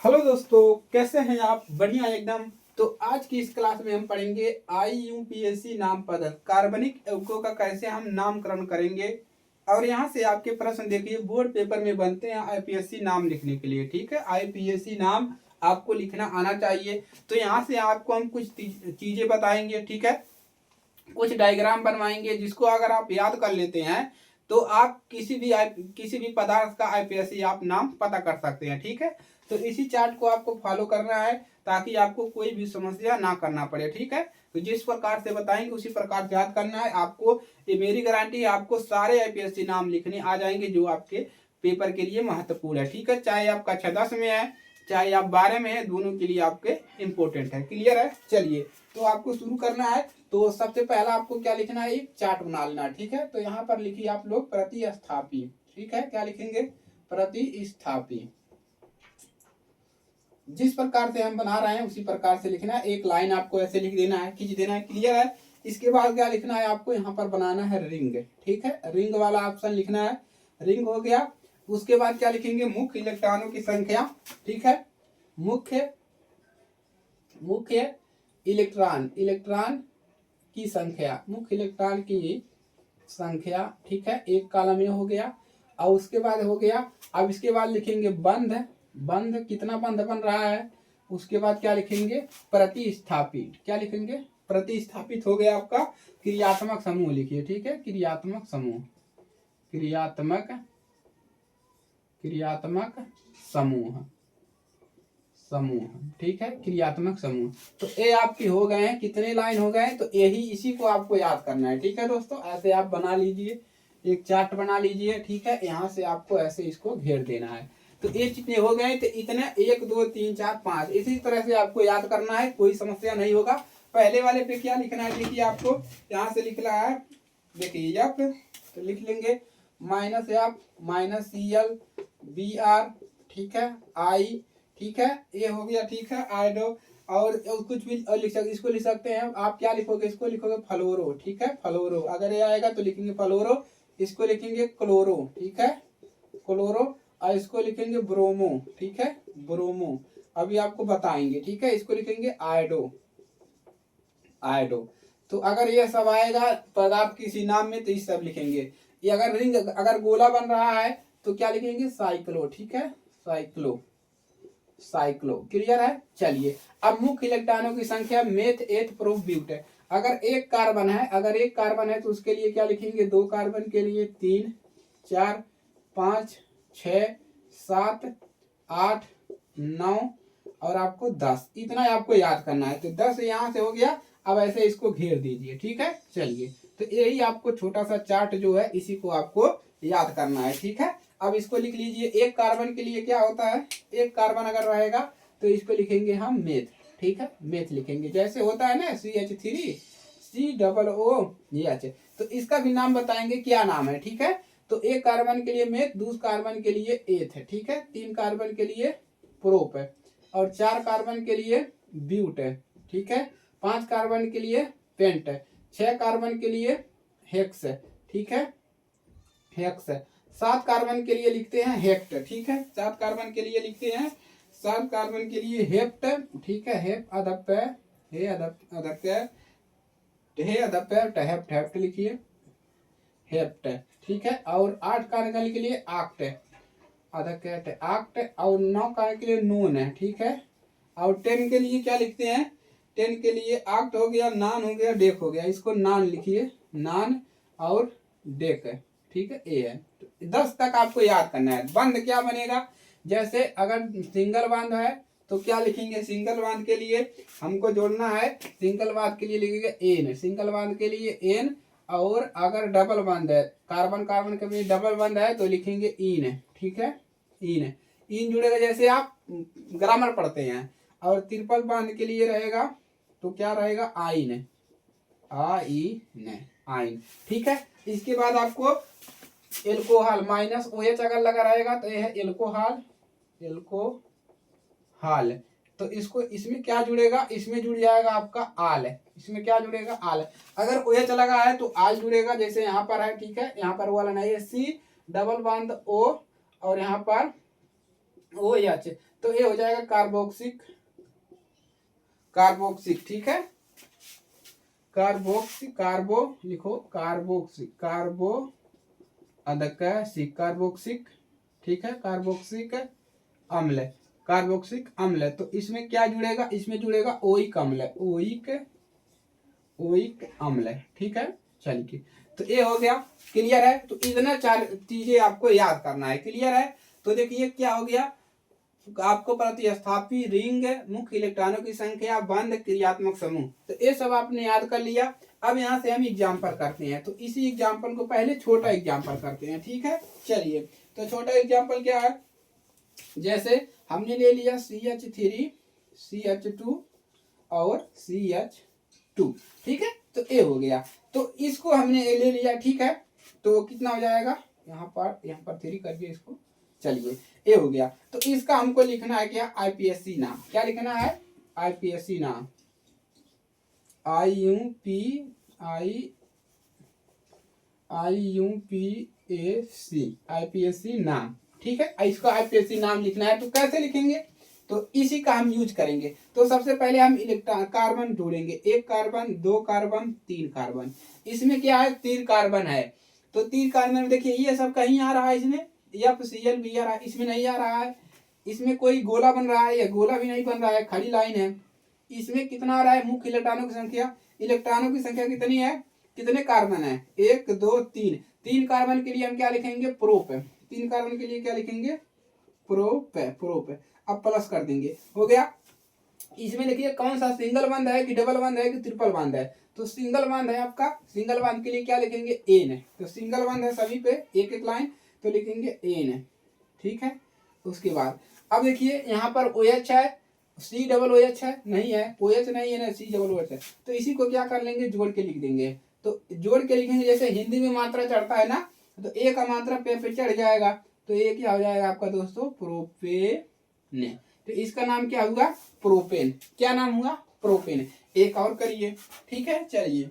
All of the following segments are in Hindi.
हेलो दोस्तों, कैसे हैं आप? बढ़िया एकदम। तो आज की इस क्लास में हम पढ़ेंगे IUPAC नाम पद्धति, कार्बनिक यौगिकों का कैसे हम नामकरण करेंगे। और यहाँ से आपके प्रश्न देखिए, बोर्ड पेपर में बनते हैं IUPAC नाम लिखने के लिए। ठीक है, IUPAC नाम आपको लिखना आना चाहिए। तो यहाँ से आपको हम कुछ चीजें बताएंगे। ठीक है, कुछ डायग्राम बनवाएंगे जिसको अगर आप याद कर लेते हैं तो आप किसी भी पदार्थ का IUPAC आप नाम पता कर सकते हैं। ठीक है, तो इसी चार्ट को आपको फॉलो करना है ताकि आपको कोई भी समस्या ना करना पड़े। ठीक है, तो जिस प्रकार से बताएंगे उसी प्रकार से याद करना है आपको। ये मेरी गारंटी है, आपको सारे IUPAC नाम लिखने आ जाएंगे जो आपके पेपर के लिए महत्वपूर्ण है। ठीक है, चाहे आप कक्षा 10 में है चाहे आप 12 में है, दोनों के लिए आपके इंपॉर्टेंट है। क्लियर है? चलिए, तो आपको शुरू करना है। तो सबसे पहला आपको क्या लिखना है, एक चार्ट बना लेना। ठीक है, तो यहाँ पर लिखिए आप लोग प्रतिस्थापी। ठीक है, क्या लिखेंगे? प्रतिस्थापी। जिस प्रकार से हम बना रहे हैं उसी प्रकार से लिखना है। एक लाइन आपको ऐसे लिख देना है, खींच देना है। क्लियर है? इसके बाद क्या लिखना है आपको? यहाँ पर बनाना है रिंग। ठीक है, रिंग वाला ऑप्शन लिखना है। रिंग हो गया। उसके बाद क्या लिखेंगे? मुख्य इलेक्ट्रॉनों की संख्या। ठीक है, मुख्य इलेक्ट्रॉन की संख्या, मुख्य इलेक्ट्रॉन की संख्या। ठीक है, एक कॉलम ये हो गया। और उसके बाद हो गया, अब इसके बाद लिखेंगे बंध कितना बंध बन रहा है। उसके बाद क्या लिखेंगे? प्रतिस्थापित। क्या लिखेंगे? प्रतिस्थापित हो गया आपका क्रियात्मक समूह लिखिए। ठीक है, क्रियात्मक समूह, क्रियात्मक समूह। ठीक है, क्रियात्मक समूह। तो ये आपके हो गए हैं। कितने लाइन हो गए? तो यही इसी को आपको याद करना है। ठीक है दोस्तों, ऐसे आप बना लीजिए, एक चार्ट बना लीजिए। ठीक है, यहाँ से आपको ऐसे इसको घेर देना है। तो ये कितने हो गए? तो इतने 1 2 3 4 5 इसी तरह से आपको याद करना है, कोई समस्या नहीं होगा। पहले वाले पे क्या लिखना है? देखिए आपको यहाँ से लिखना है। देखिए आप तो लिख लेंगे -Cl Br। ठीक है, I। ठीक है, ये हो गया। ठीक है, आइडो। और कुछ भी लिख सकते, इसको लिख सकते हैं आप। क्या लिखोगे? इसको लिखोगे फ्लोरो। ठीक है, फ्लोरो अगर ये आएगा तो लिखेंगे फ्लोरो। इसको लिखेंगे क्लोरो। ठीक है, क्लोरो। और इसको लिखेंगे ब्रोमो। ठीक है, ब्रोमो। अभी आपको बताएंगे। ठीक है, इसको लिखेंगे आयोडो। तो अगर ये सब आएगा पदार्थ किसी नाम में तो इस सब लिखेंगे। ये अगर रिंग अगर गोला बन रहा है तो क्या लिखेंगे? साइक्लो। ठीक है, साइक्लो। क्लियर है? चलिए, अब मुख्य इलेक्ट्रॉनों की संख्या मेथ एथ प्रूफ ब्यूट है। अगर एक कार्बन है तो उसके लिए क्या लिखेंगे? 2 कार्बन के लिए 3 4 5 6 7 8 9 और आपको 10। इतना आपको याद करना है। तो 10 यहाँ से हो गया। अब ऐसे इसको घेर दीजिए। ठीक है, चलिए, तो यही आपको छोटा सा चार्ट जो है इसी को आपको याद करना है। ठीक है, अब इसको लिख लीजिए। एक कार्बन के लिए क्या होता है? एक कार्बन अगर रहेगा तो इसको लिखेंगे हम मेथ। ठीक है, मेथ लिखेंगे जैसे होता है ना CH3 COOH। तो इसका भी नाम बताएंगे क्या नाम है। ठीक है, तो एक कार्बन के लिए मेथ, 2 कार्बन के लिए एथ है। ठीक है, 3 कार्बन के लिए प्रोप है और 4 कार्बन के लिए ब्यूट है। ठीक है, 5 कार्बन के लिए पेंट है, 6 कार्बन के लिए हेक्स है। ठीक है, हेक्स है। 7 कार्बन के लिए लिखते हैं हेक्ट। ठीक है, 7 कार्बन के लिए लिखते हैं 7 कार्बन के लिए हेप्ट। ठीक है, हेप अदप हे अदप हेप्ट लिखिए, हेप्ट। ठीक है, और 8 कार्बन के लिए आक्ट आक्ट और 9 कार्बन के लिए नून है। ठीक है, और 10 के लिए क्या लिखते हैं? 10 के लिए आक्ट हो गया, नान हो गया, डेक हो गया। इसको नान लिखिए, नान और डेक है। ठीक है, ए है। 10 तक आपको याद करना है। बंध क्या बनेगा? जैसे अगर सिंगल बांध है तो क्या लिखेंगे? सिंगल बांध के लिए हमको जोड़ना है, सिंगल बांध के लिए लिखेंगे एन, सिंगल बांध के लिए एन। और अगर डबल बांध है, कार्बन कार्बन के लिए डबल बांध है तो लिखेंगे इन। ठीक है, इन जुड़ेगा जैसे आप ग्रामर पढ़ते हैं। और ट्रिपल बांध के लिए रहेगा तो क्या रहेगा? आइन, आइन। ठीक है, इसके बाद आपको एल्कोहल -OH अगर लगा रहेगा तो यह है एल्कोहल। तो इसको इसमें क्या जुड़ेगा? इसमें जुड़ जाएगा आपका आल। इसमें क्या जुड़ेगा? आल। अगर OH लगा है तो आल जुड़ेगा, जैसे यहाँ पर है। ठीक है, यहाँ पर वाला नहीं है, C डबल बांध O और यहाँ पर ओ एच, तो ये हो जाएगा कार्बोक्सिक, कार्बोक्सिक, ठीक है, कार्बोक्सिक, कार्बो लिखो, कार्बोक्सिक, कार्बो अदकसिक, कार्बोक्सिक, ठीक है, कार्बोक्सिक अम्ल, कार्बोक्सिक अम्ल। तो इसमें क्या जुड़ेगा, इसमें जुड़ेगा ओइक अम्ल, ओइक, ओइक अम्ल, ठीक है। चलिए, तो ये हो गया, क्लियर है। तो इतना चार चीजें आपको याद करना है, क्लियर है। तो देखिए क्या हो गया, आपको प्रतिस्थापी रिंग, मुख्य इलेक्ट्रॉनों की संख्या, बंद क्रियात्मक समूह, तो ये सब आपने याद कर लिया। अब यहाँ से हम एग्जाम्पल करते हैं, तो इसी एग्जाम्पल को पहले छोटा एग्जाम्पल करते हैं, ठीक है। चलिए, तो छोटा एग्जाम्पल क्या है, जैसे हमने ले लिया CH3 CH2 और CH2, ठीक है। तो ये हो गया, तो इसको हमने ले लिया, ठीक है। तो कितना हो जाएगा, यहाँ पर 3 करके इसको, चलिए ये हो गया। तो इसका हमको लिखना है क्या, IPSC नाम, क्या लिखना है, IPSC नाम, IUPAC नाम, ठीक है। इसको IPSC नाम लिखना है। तो कैसे लिखेंगे, तो इसी का हम यूज करेंगे। तो सबसे पहले हम इलेक्ट्रॉन कार्बन ढूंढेंगे, 1 कार्बन, 2 कार्बन, 3 कार्बन। इसमें क्या है, 3 कार्बन है। तो 3 कार्बन में देखिए ये सब कहीं आ रहा है, इसमें FCl भी आ रहा है, इसमें नहीं आ रहा है। इसमें कोई गोला बन रहा है, या गोला भी नहीं बन रहा है, खड़ी लाइन है। इसमें कितना आ रहा है, मुख्य इलेक्ट्रॉनों की संख्या, इलेक्ट्रॉनों की संख्या कितनी है, कितने कार्बन है, 1 2 3। 3 कार्बन के लिए हम क्या लिखेंगे, प्रोप। 3 कार्बन के लिए क्या लिखेंगे, प्रोप, प्रोप। अब प्लस कर देंगे, हो गया। इसमें देखिए कौन सा सिंगल बंद है कि डबल बंद है कि ट्रिपल बंद है, तो सिंगल बंद है आपका। सिंगल बंद के लिए क्या लिखेंगे, एन है। तो सिंगल बंद है सभी पे, एक एक लाइन, तो लिखेंगे एन है, ठीक है। उसके बाद अब देखिए यहाँ पर OH है, COOH है, नहीं है, OH नहीं है ना, COOH है। तो इसी को क्या कर लेंगे, जोड़ के लिख देंगे। तो जोड़ के लिखेंगे, जैसे हिंदी में मात्रा चढ़ता है ना, तो ए का मात्रा पे चढ़ जाएगा। तो ये क्या हो जाएगा आपका दोस्तों, प्रोपेन। तो इसका नाम क्या हुआ, प्रोपेन। क्या नाम हुआ, प्रोपेन। एक और करिए, ठीक है। चलिए,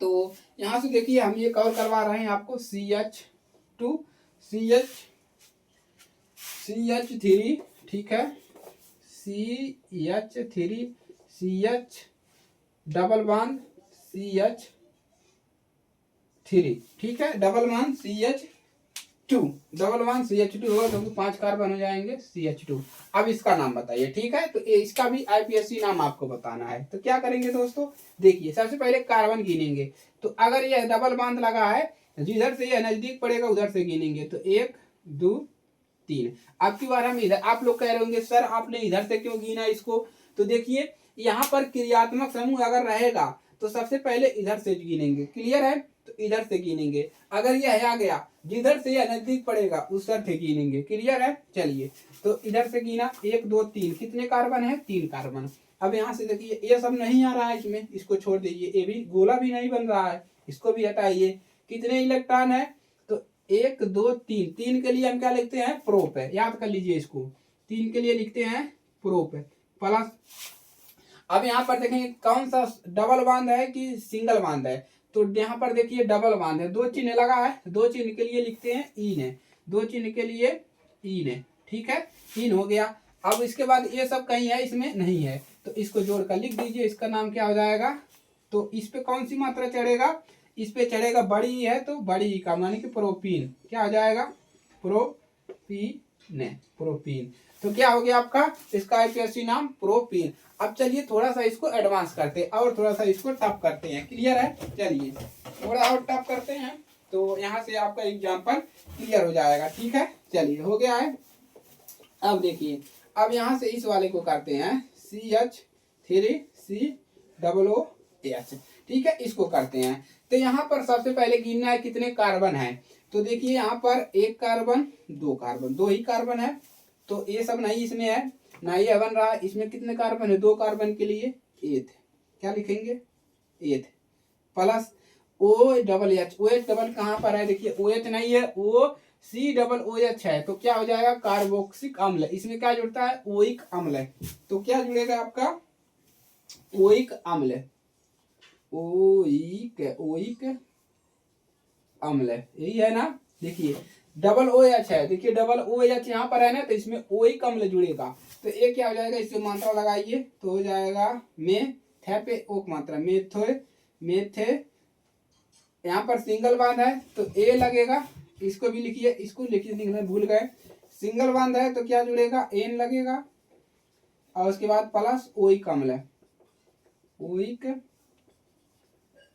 तो यहां से देखिए हम एक और करवा रहे हैं आपको, CH2 CH3, ठीक है, CH3 CH double bond CH3, ठीक है, double bond CH2, double bond CH2 होगा तो 5 कार्बन हो जाएंगे, CH2। अब इसका नाम बताइए, ठीक है। तो इसका भी IPSC नाम आपको बताना है। तो क्या करेंगे दोस्तों, देखिए सबसे पहले कार्बन गिनेंगे। तो अगर यह डबल बॉन्ड लगा है, जिधर से यह नजदीक पड़ेगा उधर से गिनेंगे। तो 1 2 3। अब की बार हम इधर, आप लोग कह रहे होंगे सर आपने इधर से क्यों गिना इसको। तो देखिए यहाँ पर क्रियात्मक समूह अगर रहेगा तो सबसे पहले इधर से गिनेंगे, क्लियर है। तो इधर से गिनेंगे, अगर यह आ गया जिधर से यह नजदीक पड़ेगा उस तरफ से गिनेंगे, क्लियर है। चलिए, तो इधर से गिना 1 2 3, कितने कार्बन है, 3 कार्बन। अब यहाँ से देखिए ये सब नहीं आ रहा है इसमें, इसको छोड़ दीजिए, ये भी गोला भी नहीं बन रहा है, इसको भी हटाइए। कितने इलेक्ट्रॉन है, तो 1 2 3। 3 के लिए हम क्या लिखते हैं, प्रोप है, याद कर लीजिए इसको। 3 के लिए लिखते हैं प्रोप है, प्लस। अब यहाँ पर देखेंगे कौन सा डबल बांध है कि सिंगल बांध है। तो यहाँ पर देखिए डबल बांध है, 2 चिन्ह लगा है, 2 चिन्ह के लिए लिखते हैं इन है, 2 चिन्ह के लिए इन है, ठीक है, इन हो गया। अब इसके बाद ये सब कहीं है, इसमें नहीं है, तो इसको जोड़कर लिख दीजिए। इसका नाम क्या हो जाएगा, तो इस पे कौन सी मात्रा चढ़ेगा, इस पे चढ़ेगा बड़ी है, तो बड़ी ही का माने कि प्रोपीन, क्या हो जाएगा, प्रोपीन, प्रोपीन। तो क्या हो गया आपका, इसका IPSC नाम प्रोपीन। अब चलिए थोड़ा सा इसको एडवांस करते हैं और थोड़ा सा इसको टफ करते हैं, क्लियर है। चलिए थोड़ा और टफ करते हैं, तो यहाँ से आपका एग्जाम्पल क्लियर हो जाएगा, ठीक है। चलिए हो गया है। अब देखिए, अब यहाँ से इस वाले को करते हैं, CH3 COOH, ठीक है, इसको करते हैं। तो यहाँ पर सबसे पहले गिनना है कितने कार्बन है। तो देखिए यहाँ पर 1 कार्बन 2 कार्बन, 2 ही कार्बन है। तो ये सब नहीं इसमें है, ना ये बन रहा है। इसमें कितने कार्बन है, 2 कार्बन के लिए एथ, क्या लिखेंगे, एथ, प्लस OH। OH डबल कहाँ पर है, देखिए OH नहीं है, COOH है। तो क्या हो जाएगा, कार्बोक्सिक अम्ल। इसमें क्या जुड़ता है, ओइक अम्ल। तो क्या जुड़ेगा आपका, ओइक अम्ल, ओइक अम्ल, यही है ना। देखिए डबल ओ एच है, देखिए डबल ओ एच यहाँ पर है ना, तो इसमें ओ ही कम जुड़ेगा, तो ये क्या हो जाएगा, इससे मात्रा लगाइए तो हो जाएगा थे पे ओक मात्रा मेथे। यहाँ पर सिंगल बांध है तो ए लगेगा, इसको भी लिखिए, इसको लिखिए लिखना भूल गए, सिंगल बांध है तो क्या जुड़ेगा, एन लगेगा, और उसके बाद प्लस ओइक अम्ल, ओइक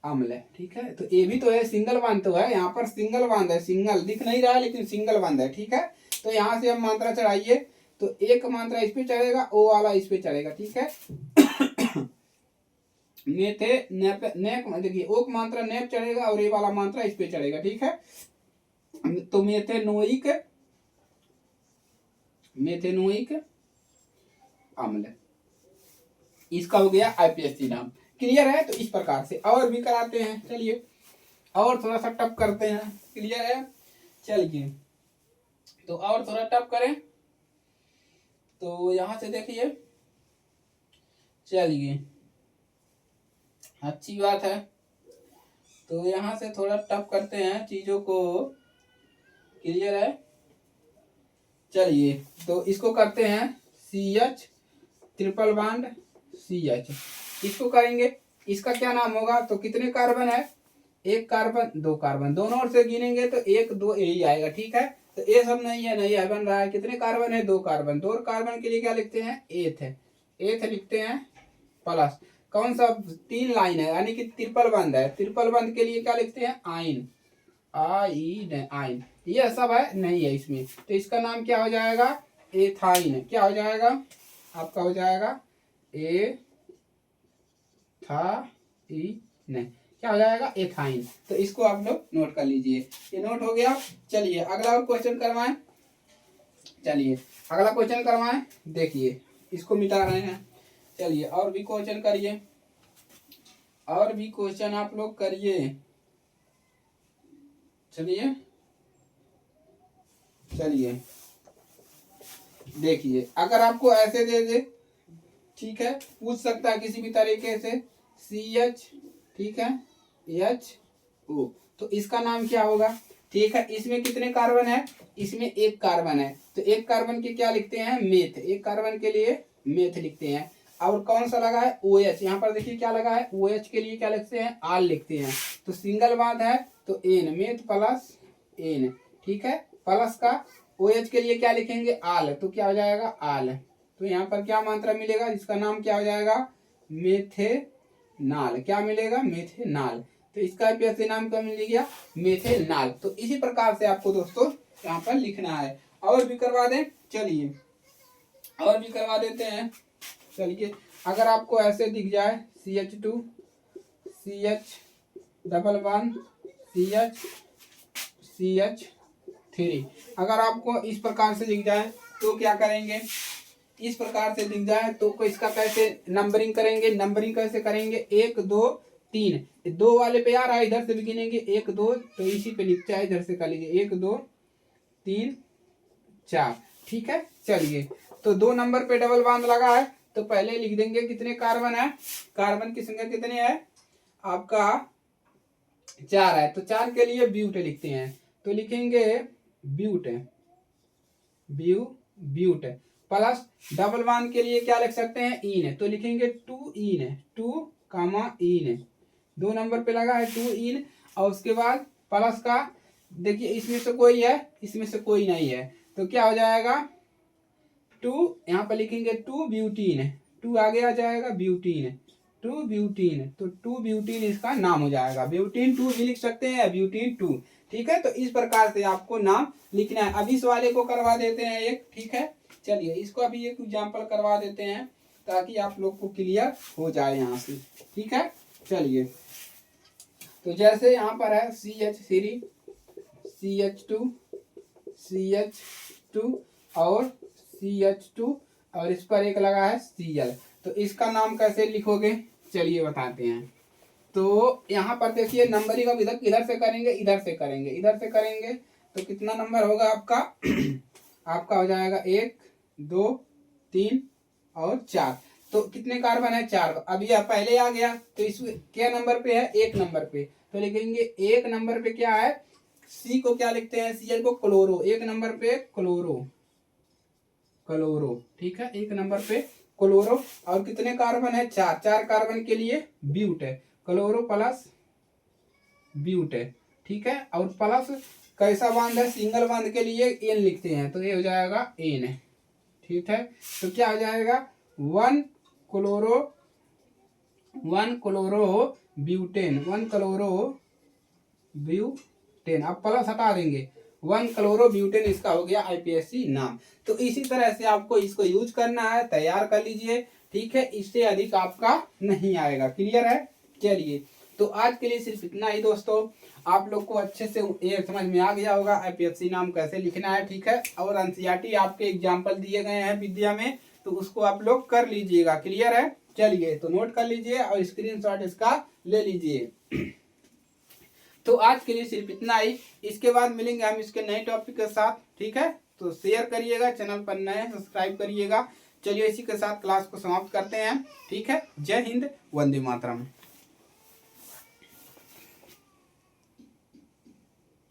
अम्ल, ठीक है। तो ये भी तो है, सिंगल बांध तो है, यहाँ पर सिंगल बांध है, सिंगल दिख नहीं रहा है लेकिन सिंगल बांध है, ठीक है। तो यहाँ से हम मात्रा चढ़ाइए, तो एक मात्रा इस पे चढ़ेगा, ओ वाला इस पे चढ़ेगा, ठीक है। नेथे नेप नेक देखिए ओक मात्रा नेप चढ़ेगा और ये वाला मात्रा इस पे चढ़ेगा, ठीक है। तो मेथेनोइक अम्ल, इसका हो गया आईपीएससी नाम। क्लियर है, तो इस प्रकार से और भी कराते हैं, चलिए और थोड़ा सा टफ करते हैं। क्लियर है, चलिए तो और थोड़ा टफ करें, तो यहां से देखिए, चलिए अच्छी बात है, तो यहां से थोड़ा टफ करते हैं चीजों को। क्लियर है, चलिए तो इसको करते हैं CH ट्रिपल बॉन्ड CH, इसको करेंगे, इसका क्या नाम होगा, तो कितने कार्बन है, एक कार्बन दो कार्बन, दोनों ओर से गिनेंगे तो एक दो यही आएगा, ठीक है। तो ये सब नहीं है बन रहा है, कितने कार्बन है, दो कार्बन, दो कार्बन के लिए क्या लिखते हैं, एथ लिखते हैं, प्लस कौन सा, तीन लाइन है यानी कि ट्रिपल बंद है, ट्रिपल बंद के लिए क्या लिखते हैं, आइन, ये सब है नहीं है इसमें, तो इसका नाम क्या हो जाएगा, एथाइन, क्या हो जाएगा आपका, हो जाएगा क्या हो जाएगा, एथाइन। तो इसको आप लोग नोट कर लीजिए, ये नोट हो गया। चलिए अगला और क्वेश्चन करवाएं, चलिए अगला क्वेश्चन करवाएं, देखिए इसको मिटा रहे हैं, चलिए और भी क्वेश्चन करिए, और भी क्वेश्चन आप लोग करिए, चलिए देखिए अगर आपको ऐसे दे दे, ठीक है, पूछ सकता है किसी भी तरीके से, CH, ठीक है, HO, तो इसका नाम क्या होगा, ठीक है। इसमें कितने कार्बन है, इसमें एक कार्बन है, तो एक कार्बन के क्या लिखते हैं, मेथ, एक कार्बन के लिए मेथ लिखते हैं। और कौन सा लगा है, OH, यहाँ पर देखिए क्या लगा है, OH के लिए क्या लिखते हैं, आल लिखते हैं। तो सिंगल बांध है तो एन, मेथ प्लस एन, ठीक है, प्लस का OH के लिए क्या लिखेंगे, आल, तो क्या हो जाएगा, आल। तो यहाँ पर क्या मात्रा मिलेगा, जिसका नाम क्या हो जाएगा, मेथेनाल, क्या मिलेगा, मेथेनाल। तो इसका भी नाम क्या मिल गया, मेथेनाल। तो इसी प्रकार से आपको दोस्तों यहाँ पर लिखना है, और भी करवा दें, चलिए और भी करवा देते हैं। चलिए अगर आपको ऐसे दिख जाए, CH2 CH double one CH3, अगर आपको इस प्रकार से दिख जाए तो क्या करेंगे, इस प्रकार से दिख जाए तो इसका कैसे नंबरिंग करेंगे, नंबरिंग कैसे करेंगे, 1 2 3, दो वाले पे आ रहा है, इधर से भी गिनेंगे 1 2, तो इसी पे लिखता है, इधर से कर लीजिए 1 2 3 4, ठीक है। चलिए तो 2 नंबर पे डबल बांध लगा है, तो पहले लिख देंगे कितने कार्बन है, कार्बन की संख्या कितने है आपका 4 है, तो 4 के लिए ब्यूट लिखते हैं, तो लिखेंगे ब्यूट प्लस डबल बांध के लिए क्या लिख सकते हैं, इन, तो लिखेंगे 2 इन, 2 नंबर पे लगा है 2 इन, और उसके बाद प्लस का, देखिए इसमें से कोई है, इसमें से कोई नहीं है, तो क्या हो जाएगा 2, यहाँ पर लिखेंगे 2 ब्यूटीन, 2 आगे आ जाएगा ब्यूटीन, 2 ब्यूटीन, तो 2 ब्यूटीन इसका नाम हो जाएगा, ब्यूटीन 2 भी लिख सकते हैं, ब्यूटीन 2, ठीक है। तो इस प्रकार से आपको नाम लिखना है। अभी इस वाले को करवा देते हैं एक, ठीक है, चलिए इसको अभी एक एग्जाम्पल करवा देते हैं ताकि आप लोग को क्लियर हो जाए यहाँ से, ठीक है। चलिए तो जैसे यहाँ पर है CH3 CH2 CH2 और CH2, और इस पर एक लगा है Cl, तो इसका नाम कैसे लिखोगे, चलिए बताते हैं। तो यहाँ पर देखिए नंबरिंग अब इधर से करेंगे, इधर से करेंगे, इधर से करेंगे, तो कितना नंबर होगा आपका आपका हो जाएगा 1 2 3 और 4, तो कितने कार्बन है, 4। अब यह पहले आ गया, तो इसमें क्या नंबर पे है, 1 नंबर पे, तो लिखेंगे 1 नंबर पे क्या है सी को क्या लिखते हैं, Cl को क्लोरो, एक नंबर पे क्लोरो, क्लोरो, ठीक है, एक नंबर पे क्लोरो। और कितने कार्बन है, 4, 4 कार्बन के लिए ब्यूट है, क्लोरो प्लस ब्यूट है, ठीक है। और प्लस कैसा बांध है, सिंगल बांध के लिए एन लिखते हैं, तो ये हो जाएगा एन है, ठीक है। तो क्या हो जाएगा, 1 क्लोरो ब्यूटेन, 1 क्लोरो ब्यूटेन, अब प्लस हटा देंगे, 1 क्लोरो ब्यूटेन, इसका हो गया आईपीएससी नाम। तो इसी तरह से आपको इसको यूज करना है, तैयार कर लीजिए, ठीक है, इससे अधिक आपका नहीं आएगा। क्लियर है, चलिए तो आज के लिए सिर्फ इतना ही दोस्तों। आप लोग को अच्छे से ये समझ में आ गया होगा आईपीएससी नाम कैसे लिखना है, ठीक है। और एनसीईआरटी आपके एग्जाम्पल दिए गए हैं विद्या में, तो उसको आप लोग कर लीजिएगा। क्लियर है, चलिए तो नोट कर लीजिए और स्क्रीनशॉट इसका ले लीजिए। तो आज के लिए सिर्फ इतना ही, इसके बाद मिलेंगे हम इसके नए टॉपिक के साथ, ठीक है। तो शेयर करिएगा, चैनल पर नए सब्सक्राइब करिएगा। चलिए इसी के साथ क्लास को समाप्त करते हैं, ठीक है। जय हिंद, वंदे मातरम।